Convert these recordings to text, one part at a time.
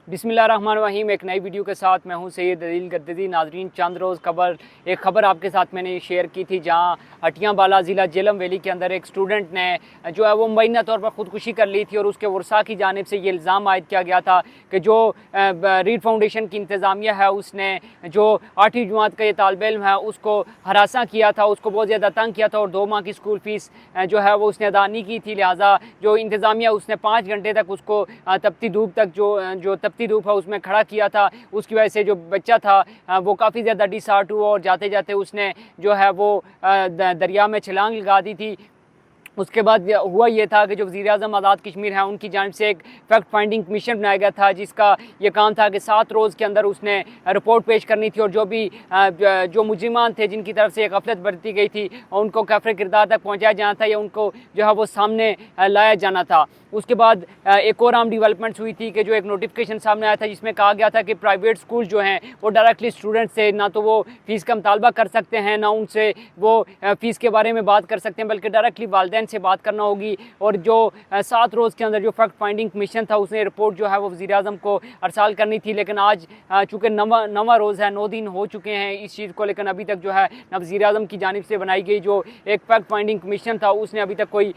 बिस्मिल्लाहिर्रहमानिर्रहीम। एक नई वीडियो के साथ मैं हूं सैयद अदील गद्दी। नाजरीन, चंद रोज़ एक ख़बर आपके साथ मैंने शेयर की थी, जहां हटियाबाला ज़िला जेलम वैली के अंदर एक स्टूडेंट ने जो है वो मुबैना तौर पर ख़ुदकुशी कर ली थी और उसके वर्सा की जानिब से ये इल्ज़ाम आयद किया गया था कि जो रीड फाउंडेशन की इंतज़ामिया है उसने जो 8वीं जमात का ये तालिब इल्म है उसको हरासा किया था, उसको बहुत ज़्यादा तंग किया था और 2 माह की स्कूल फ़ीस जो है वो उसने अदा नहीं की थी। लिहाजा जो इंतज़ामिया उसने 5 घंटे तक उसको तपती धूप तक जो तपती धूप है उसमें खड़ा किया था। उसकी वजह से जो बच्चा था वो काफ़ी ज़्यादा डिसहार्ट हुआ और जाते जाते उसने जो है वो दरिया में छलांग लगा दी थी। उसके बाद हुआ ये था कि जो वज़ीर-ए-आज़म आज़ाद कश्मीर हैं उनकी जानिब से एक फैक्ट फाइंडिंग कमीशन बनाया गया था, जिसका ये काम था कि 7 रोज़ के अंदर उसने रिपोर्ट पेश करनी थी और जो भी जो मुजरिमान थे जिनकी तरफ से एक गफलत बरती गई थी उनको काफ़िर किरदार तक पहुँचाया जाना था या उनको जो है वो सामने लाया जाना था। उसके बाद एक और आम डेवलपमेंट्स हुई थी कि जो एक नोटिफिकेशन सामने आया था जिसमें कहा गया था कि प्राइवेट स्कूल जो हैं वो डायरेक्टली स्टूडेंट से ना तो वो फ़ीस का मुतालबा कर सकते हैं, ना उनसे वो फ़ीस के बारे में बात कर सकते हैं, बल्कि डायरेक्टली वालिदैन से बात करना होगी। और जो 7 रोज़ के अंदर जो फैक्ट फाइंडिंग कमीशन था उसने रिपोर्ट जो है वो वज़ीर-ए-आज़म को अरसाल करनी थी। लेकिन आज चूँकि नवा रोज़ है, 9 दिन हो चुके हैं इस चीज़ को, लेकिन अभी तक जो है ना वज़ीर-ए-आज़म की जानिब से बनाई गई जो एक फैक्ट फाइंडिंग कमीशन था उसने अभी तक कोई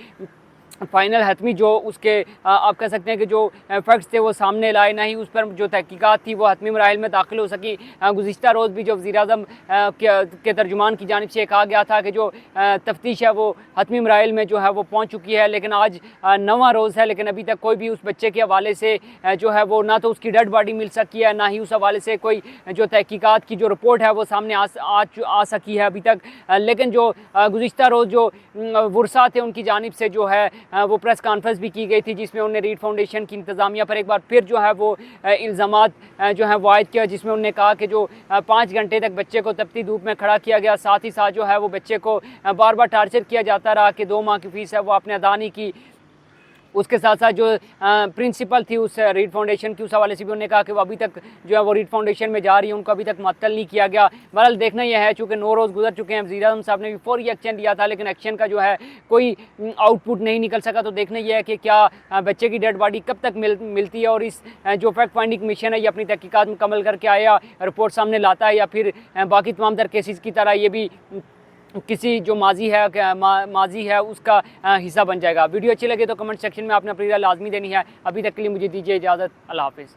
फ़ाइनल हतमी जो उसके आप कह सकते हैं कि जो फैक्ट्स थे वो सामने लाए, ना ही उस पर जो तहकीकात थी वो हतमी मराहिल में दाखिल हो सकी। गुज़िश्ता रोज़ भी जो वज़ीर-ए-आज़म के तर्जुमान की जानिब से कहा गया था कि जो तफ्तीश है वो हतमी मराहिल में जो है वो पहुँच चुकी है। लेकिन आज नवा रोज़ है, लेकिन अभी तक कोई भी उस बच्चे के हवाले से जो है वो ना तो उसकी डेड बॉडी मिल सकी है, ना ही उस हवाले से कोई जो तहकीकात की जो रिपोर्ट है वो सामने आ सकी है अभी तक। लेकिन जो गुज़िश्ता रोज़ जो वर्सा थे उनकी जानिब से जो है वो प्रेस कॉन्फ्रेंस भी की गई थी, जिसमें उन्होंने रीड फाउंडेशन की इंतज़ामिया पर एक बार फिर जो है वो इल्ज़ामात जो है वायद किया, जिसमें उन्होंने कहा कि जो 5 घंटे तक बच्चे को तपती धूप में खड़ा किया गया, साथ ही साथ जो है वो बच्चे को बार बार टार्चर किया जाता रहा कि 2 माह की फ़ीस है वो आपने अदा नहीं की। उसके साथ साथ जो प्रिंसिपल थी उस रीड फाउंडेशन की, उस हवाले से भी उन्होंने कहा कि वो अभी तक जो है वो रीड फाउंडेशन में जा रही है, उनको अभी तक मुअत्तल नहीं किया गया। बहरहाल देखना यह है, चूँकि 9 रोज़ गुजर चुके हैं, वज़ीर-ए-आज़म साहब ने भी फौरी एक्शन लिया था, लेकिन एक्शन का जो है कोई आउटपुट नहीं निकल सका। तो देखना यह है कि क्या बच्चे की डेड बॉडी कब तक मिलती है और इस जो फैक्ट फाइंडिंग मिशन है ये अपनी तहकीकात मुकम्मल करके आया, रिपोर्ट सामने लाता है, या फिर बाकी तमाम तर केसेस की तरह ये भी किसी जो माजी है उसका हिस्सा बन जाएगा। वीडियो अच्छी लगे तो कमेंट सेक्शन में आपने अपनी राय लाजमी देनी है। अभी तक के लिए मुझे दीजिए इजाज़त। अल्लाह हाफ़िज़।